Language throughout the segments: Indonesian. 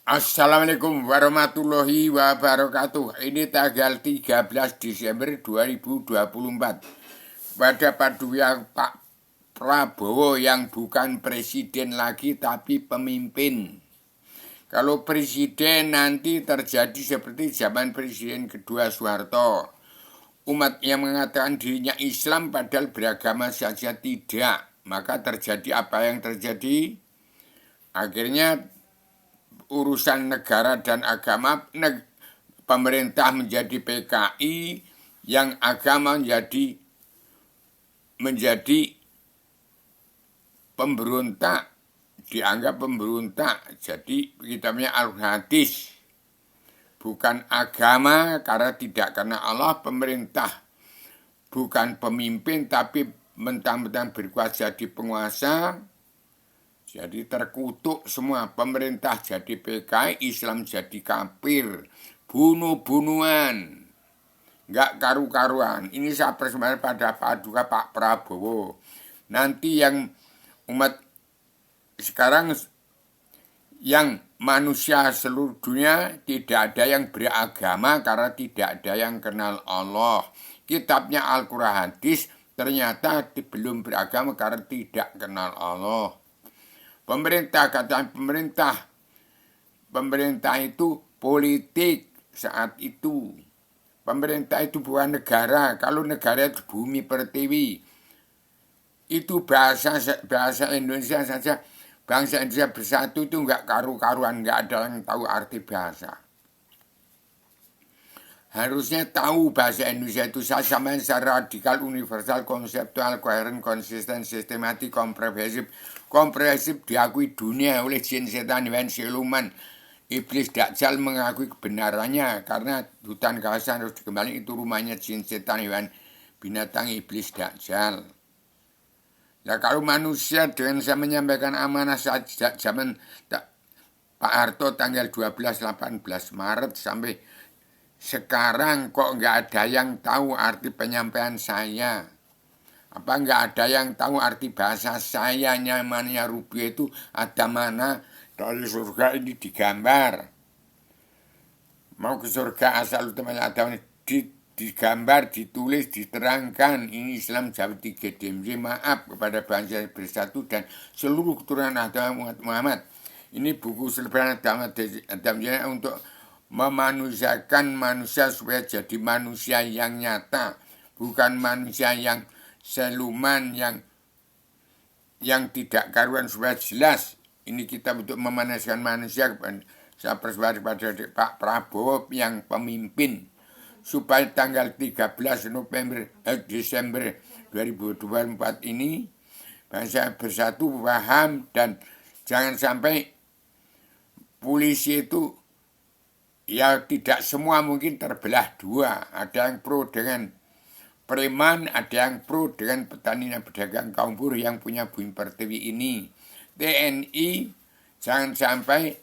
Assalamualaikum warahmatullahi wabarakatuh. Ini tanggal 13 Desember 2024. Pada paduan Pak Prabowo yang bukan presiden lagi tapi pemimpin. Kalau presiden nanti terjadi seperti zaman presiden kedua Soeharto. Umat yang mengatakan dirinya Islam padahal beragama saja tidak. Maka terjadi apa yang terjadi? Akhirnya urusan negara dan agama, pemerintah menjadi PKI, yang agama menjadi pemberontak, dianggap pemberontak. Jadi kitabnya Al-Hadis, bukan agama karena tidak karena Allah. Pemerintah bukan pemimpin tapi mentang-mentang berkuasa jadi penguasa. Jadi terkutuk semua, pemerintah jadi PKI, Islam jadi kafir, bunuh-bunuhan, nggak karu-karuan. Ini saya persembahkan pada paduka Pak Prabowo. Nanti yang umat sekarang, yang manusia seluruh dunia tidak ada yang beragama karena tidak ada yang kenal Allah. Kitabnya Al-Quran Hadis ternyata belum beragama karena tidak kenal Allah. Pemerintah, kata pemerintah itu politik saat itu. Pemerintah itu bukan negara. Kalau negara itu bumi pertiwi. Itu bahasa Indonesia saja. Bangsa Indonesia bersatu itu enggak karu-karuan, enggak ada yang tahu arti bahasa. Harusnya tahu bahasa Indonesia itu sama secara radikal, universal, konseptual, koheren, konsisten, sistematik, komprehensif diakui dunia oleh jin, setan, hewan, siluman. Iblis Dajjal mengakui kebenarannya karena hutan kawasan harus dikembali, itu rumahnya jin, setan, hewan, binatang, iblis Dajjal. Nah kalau manusia dengan saya menyampaikan amanah saat zaman Pak Harto tanggal 12-18 Maret sampai sekarang kok nggak ada yang tahu arti penyampaian saya? Apa nggak ada yang tahu arti bahasa saya? Nyamannya rupiah itu ada mana dari surga ini digambar. Mau ke surga asal utamanya ada digambar, ditulis, diterangkan. Ini Islam Jawa 3 DMZ. Maaf kepada bangsa bersatu dan seluruh keturunan agama Muhammad. Ini buku selebaran agama untuk memanusiakan manusia supaya jadi manusia yang nyata, bukan manusia yang seluman, yang tidak karuan. Supaya jelas ini kita untuk memanusiakan manusia. Saya persembahkan kepada Pak Prabowo yang pemimpin supaya tanggal 13 Desember 2024 ini bangsa bersatu, paham, dan jangan sampai polisi itu ya tidak semua mungkin terbelah dua. Ada yang pro dengan preman, ada yang pro dengan petani dan pedagang kaum buruh yang punya bumi pertiwi ini. TNI jangan sampai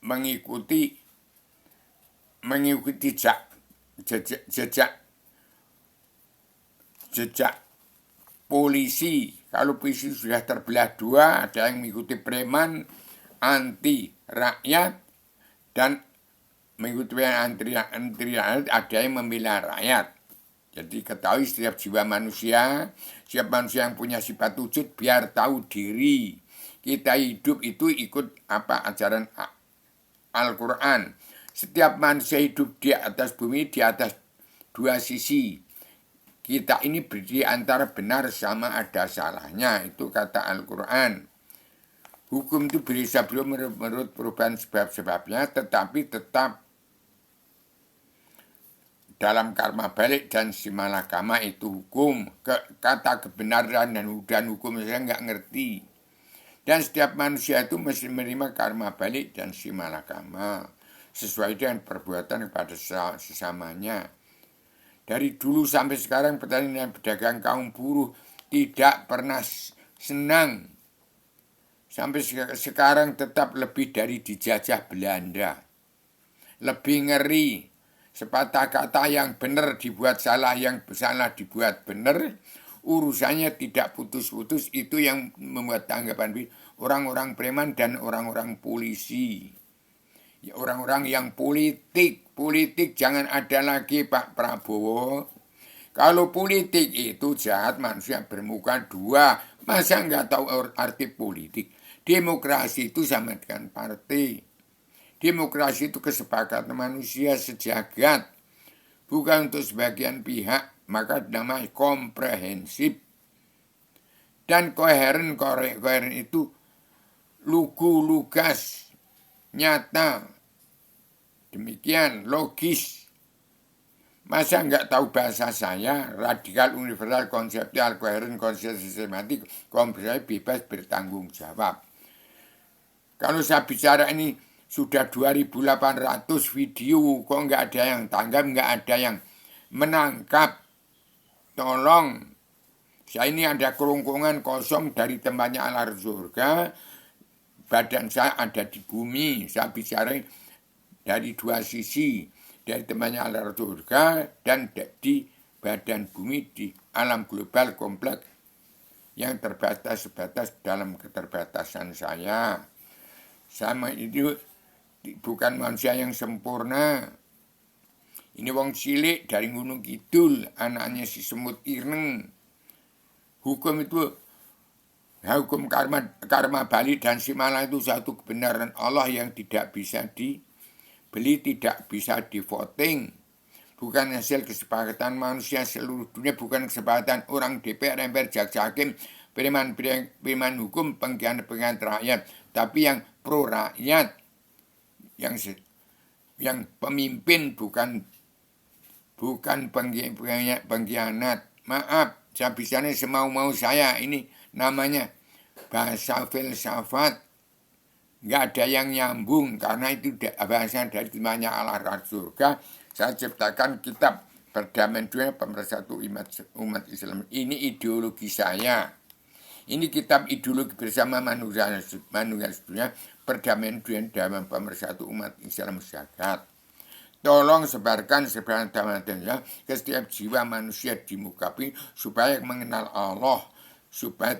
mengikuti jejak polisi. Kalau polisi sudah terbelah dua, ada yang mengikuti preman, anti rakyat, dan mengikuti antri ada yang membela rakyat. Jadi ketahui setiap jiwa manusia, setiap manusia yang punya sifat wujud biar tahu diri. Kita hidup itu ikut apa ajaran Al-Quran. Setiap manusia hidup di atas bumi, di atas dua sisi. Kita ini berdiri antara benar sama ada salahnya. Itu kata Al-Quran. Hukum itu bisa belum menurut perubahan sebab-sebabnya, tetapi tetap dalam karma balik dan simalakama itu hukum. Kata kebenaran dan hukum saya nggak ngerti. Dan setiap manusia itu mesti menerima karma balik dan simalakama sesuai dengan perbuatan kepada sesamanya. Dari dulu sampai sekarang petani dan pedagang kaum buruh tidak pernah senang. Sampai sekarang tetap lebih dari dijajah Belanda. Lebih ngeri. Sepatah kata yang benar dibuat salah, yang salah dibuat benar, urusannya tidak putus-putus. Itu yang membuat tanggapan orang-orang preman dan orang-orang polisi. orang-orang yang politik jangan ada lagi Pak Prabowo. Kalau politik itu jahat, manusia bermuka dua, masa nggak tahu arti politik? Demokrasi itu sama dengan partai. Demokrasi itu kesepakatan manusia sejagat, bukan untuk sebagian pihak, maka namanya komprehensif. Dan koheren itu lugu lugas, nyata, demikian logis. Masa nggak tahu bahasa saya? Radikal, universal, konseptual, koheren, konsisten, sistematik, komprehensif, bebas, bertanggung jawab. Kalau saya bicara ini sudah 2.800 video, kok nggak ada yang tanggap, nggak ada yang menangkap. Tolong, saya ini ada kerongkongan kosong dari tempatnya alar surga, badan saya ada di bumi. Saya bicara dari dua sisi, dari tempatnya alar surga dan di badan bumi di alam global kompleks yang terbatas sebatas dalam keterbatasan saya. Sama itu bukan manusia yang sempurna. Ini wong cilik dari Gunung Kidul, anaknya si semut ireng. Hukum itu, hukum karma Bali dan Simala itu satu kebenaran Allah yang tidak bisa dibeli, tidak bisa di voting. Bukan hasil kesepakatan manusia seluruh dunia, bukan kesepakatan orang DPR, MPR, jaksa hakim, preman hukum, pengkhianat rakyat, tapi yang pro rakyat, yang pemimpin bukan pengkhianat. Maaf, saya bicaranya semau-mau saya. Ini namanya bahasa filsafat. Nggak ada yang nyambung karena itu bahasa dari temannya Allah surga. Saya ciptakan kitab Perdamaian Dunia Pemersatu Umat Islam. Ini ideologi saya. Ini kitab ideologi bersama manusia dunia, Perdamaian Dunia dalam Pemersatu Umat Islam Jagat. Tolong sebarkan damai ke setiap jiwa manusia di muka bumi supaya mengenal Allah, supaya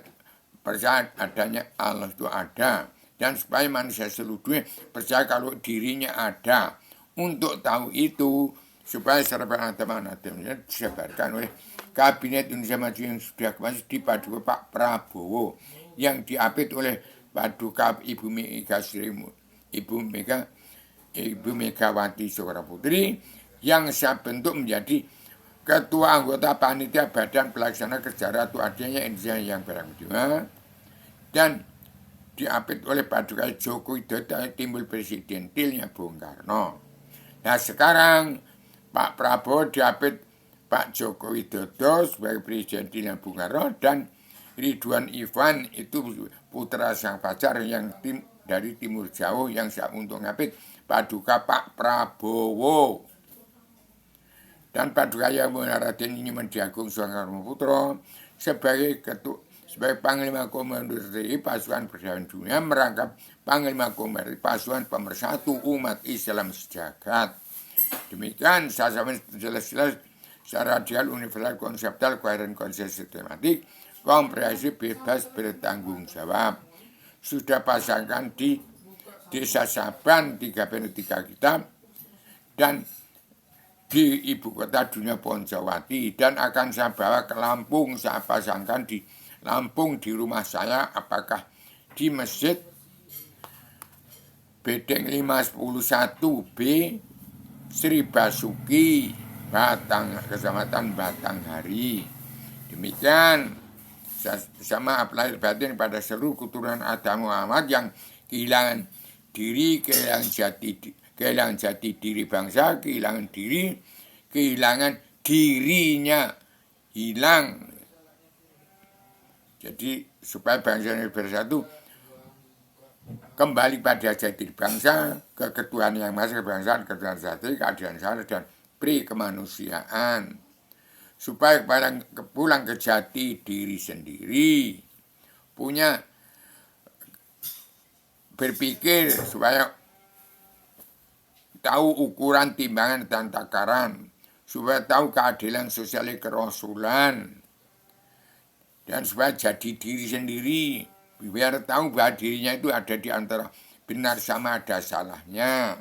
percaya adanya Allah itu ada, dan supaya manusia seluruh dunia percaya kalau dirinya ada. Untuk tahu itu, supaya serba damai disebarkan oleh Kabinet Indonesia Maju yang sudah kemarin dipadukan Pak Prabowo, yang diapit oleh Paduka Ibu Megawati Soekarno Putri, yang saya bentuk menjadi Ketua Anggota Panitia Badan Pelaksana Kerja Ratu Adanya Indonesia yang beranggotawa, dan diapit oleh Paduka Joko Widodo, timbul presidentilnya Bung Karno. Nah sekarang Pak Prabowo diapit Pak Joko Widodo sebagai presidentilnya Bung Karno, dan Ridwan Ivan itu putra sang pacar yang dari Timur Jauh yang saya untuk ngapit Paduka Pak Prabowo. Dan Paduka yang Raden ini Mendiagung Soekarno Putro sebagai Panglima Komando TNI Pasukan Perdamaian Dunia, merangkap Panglima Komando Pasukan Pemersatu Umat Islam Sejagat. Demikian saya sampaikan jelas-jelas secara radikal, universal, konseptual, koheren, konsisten, sistematik, komprehensif, bebas, bertanggung jawab. Sudah pasangkan di Desa Saban 3 kitab, dan di ibu kota dunia Ponjawati, dan akan saya bawa ke Lampung. Saya pasangkan di Lampung di rumah saya, apakah di Masjid Bedeng 511B Sri Basuki Kecamatan Batanghari. Demikian sama lahir batin pada seluruh keturunan Adam Muhammad yang kehilangan diri, kehilangan jati diri bangsa, kehilangan dirinya hilang. Jadi supaya bangsa ini bersatu, kembali pada jati bangsa, ke ketuhanan yang maha, kebangsaan, ketuhanan sejati, keadilan syarat, dan pri kemanusiaan. Supaya pulang ke jati diri sendiri, punya berpikir supaya tahu ukuran, timbangan, dan takaran, supaya tahu keadilan sosial kerasulan, dan supaya jadi diri sendiri, biar tahu bahwa dirinya itu ada di antara benar sama ada salahnya.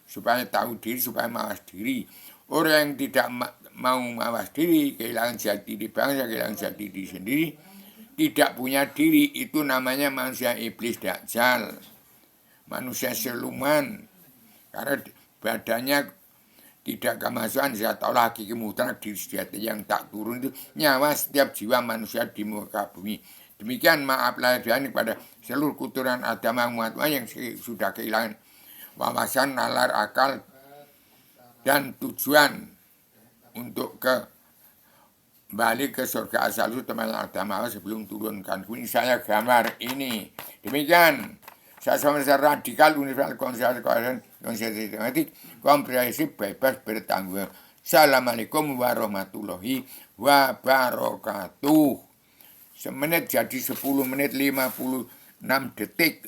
supaya tahu diri, supaya mawas diri. Orang yang tidak mau mawas diri, kehilangan jati diri bangsa, kehilangan jati diri sendiri, tidak punya diri, itu namanya manusia iblis dajjal, manusia siluman. Karena badannya tidak kemasukan zat Allah hakiki mutlak diri sejati yang tak turun itu nyawa setiap jiwa manusia di muka bumi. Demikian maaf lahir dan kepada seluruh keturunan Adam yang sudah kehilangan wawasan, nalar, akal, dan tujuan untuk kembali ke surga asal usul teman Adam sebelum turunkan bumi. Saya gambar ini. Demikian. Saya sama radikal universal konsistematik komprehensif bebas bertanggung jawab. Assalamualaikum warahmatullahi wabarakatuh. Semenit jadi 10 menit 56 detik.